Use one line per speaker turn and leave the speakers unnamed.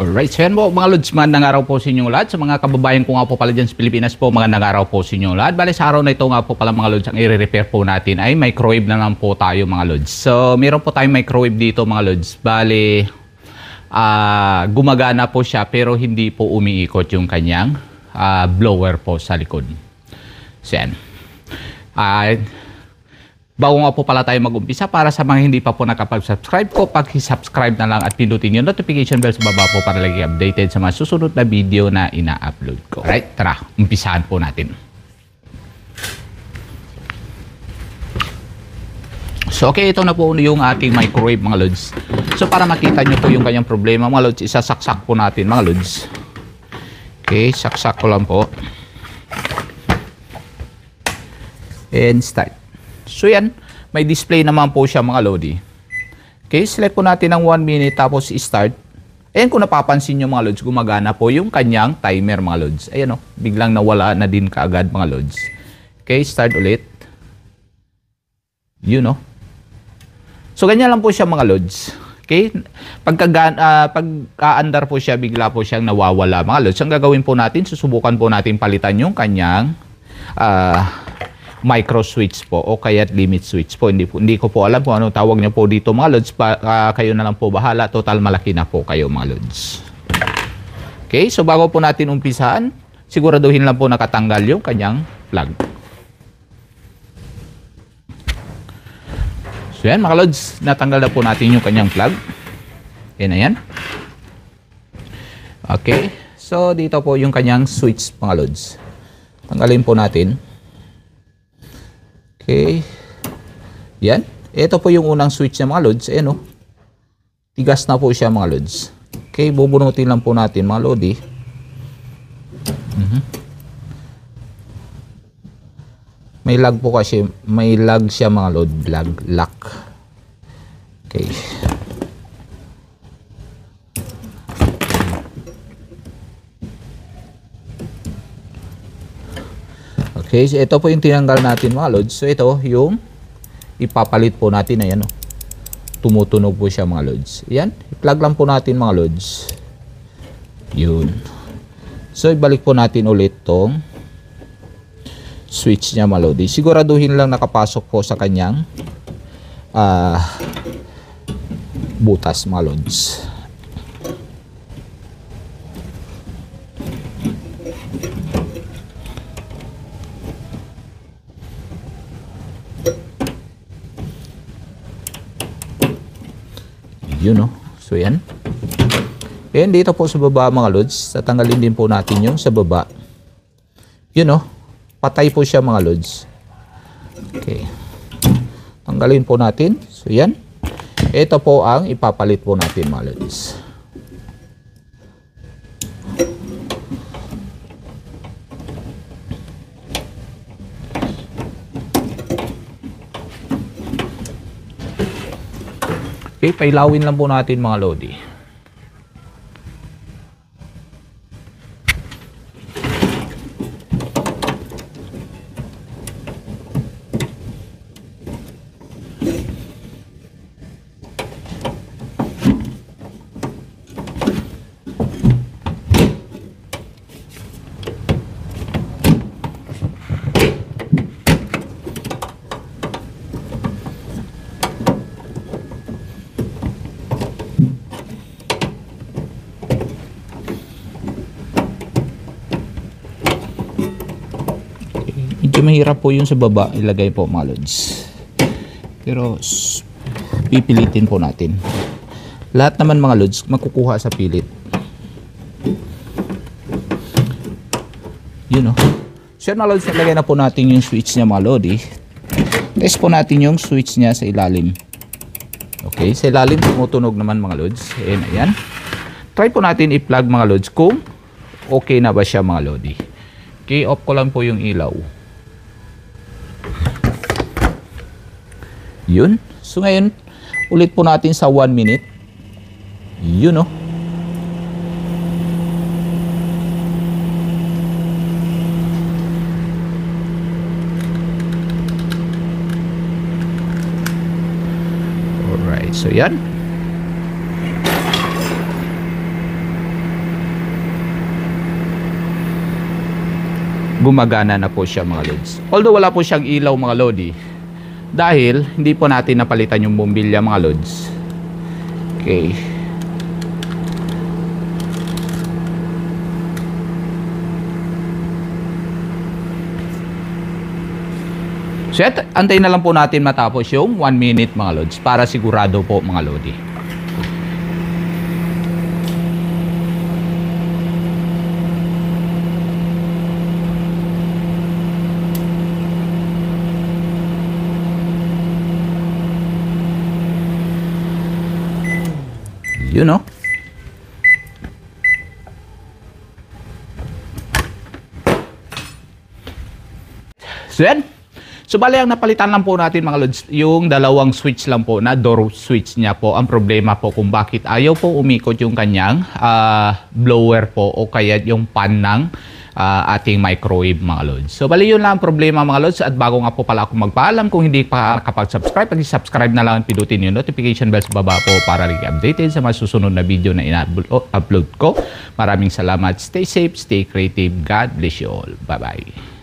Alright, so yan po mga Lods, magandang araw po sa inyong lahat. Sa mga kababayan ko nga po pala dyan sa Pilipinas po, magandang araw po sa inyong lahat. Bale sa araw na ito nga po pala mga Lods, ang i-repair po natin ay microwave na lang po tayo mga Lods. So meron po tayong microwave dito mga Lods. Bale, gumagana po siya pero hindi po umiikot yung kanyang blower po sa likod. So yan. Bago nga po pala tayo mag-umpisa, para sa mga hindi pa po nakapag-subscribe po, pag-subscribe na lang at pindutin yung notification bell sa baba po para lagi updated sa mga susunod na video na ina-upload ko. Alright, tara, umpisahan po natin. So okay, ito na po yung ating microwave mga Lods. So para makita nyo po yung kanyang problema mga Lods, isasaksak po natin mga Lods. Okay, saksak ko lang po. And start. So yan, may display naman po siya mga Lodi. Okay, select po natin ang 1 minute tapos start. Ayan, kung napapansin nyo mga Lods, gumagana po yung kanyang timer mga Lods. Ayan o, biglang nawala na din kaagad mga Lods. Okay, start ulit. Yun o. So ganyan lang po siya mga Lods. Okay, pagka-andar po siya, bigla po siyang nawawala mga Lods. Ang gagawin po natin, susubukan po natin palitan yung kanyang micro switch po o kaya limit switch po. Hindi ko po alam kung anong tawag niyo po dito mga Lods. Kayo na lang po bahala. Total malaki na po kayo mga Lods. Okay, so bago po natin umpisahan, siguraduhin lang po nakatanggal yung kanyang plug. So yan mga Lods, natanggal na po natin yung kanyang plug. Yan na yan. Okay, so dito po yung kanyang switch mga Lods. Tanggalin po natin. Okay. Yan. Ito po yung unang switch niya mga Lods. Ayan o. Tigas na po siya mga Lods. Okay. Bubunutin lang po natin mga Lodi. May lag po kasi. May lag siya mga Lod. Lock. Okay. Okay, so ito po yung tinanggal natin mga Lods. So ito yung ipapalit po natin. Ayan o. Tumutunog po siya mga Lods. Ayan, i-plug lang po natin mga Lods. Yun. So ibalik po natin ulit tong switch niya mga Lodi. Siguraduhin lang nakapasok po sa kanyang butas mga Lods. Yun o. So yan. And dito po sa baba mga Lods, tatanggalin din po natin yung sa baba. Yun o. Patay po siya mga Lods. Okay. Tanggalin po natin. So yan. Ito po ang ipapalit po natin mga Lods. Okay, pailawin lang po natin mga Lodi. Medyo mahirap po yung sa baba ilagay po mga Lods. Pero pipilitin po natin. Lahat naman mga Lods makukuha sa pilit. Yun o. So mga Lods, ilagay na po natin yung switch niya mga Lodi. Test po natin yung switch niya sa ilalim. Okay, sa ilalim tumutunog naman mga Lods. Ayan, ayan. Try po natin i-plug mga Lods kung okay na ba siya mga Lodi. Okay, off ko lang po yung ilaw. Yun. So ngayon, ulit po natin sa 1 minute. Yun o. Alright, so yan. gumagana na po siya mga lods. Although wala po siyang ilaw mga lodi, dahil hindi po natin napalitan yung bombilya mga lods. Okay. So antayin na lang po natin matapos yung 1 minute mga lods para sigurado po mga lodi. You know. So yan. So bali ang napalitan lang po natin mga lods, yung dalawang switch lang po na door switch niya po. Ang problema po kung bakit ayaw po umikot yung kanyang blower po o kaya yung pan ng ating microwave mga lods. So bali yun lang ang problema mga lods. At bago nga po pala ako magpaalam, kung hindi pa nakapag-subscribe, pag-subscribe na lang, pindutin yung notification bell sa baba po para rin updated sa mga susunod na video na ina-upload ko. Maraming salamat. Stay safe, stay creative. God bless you all. Bye-bye.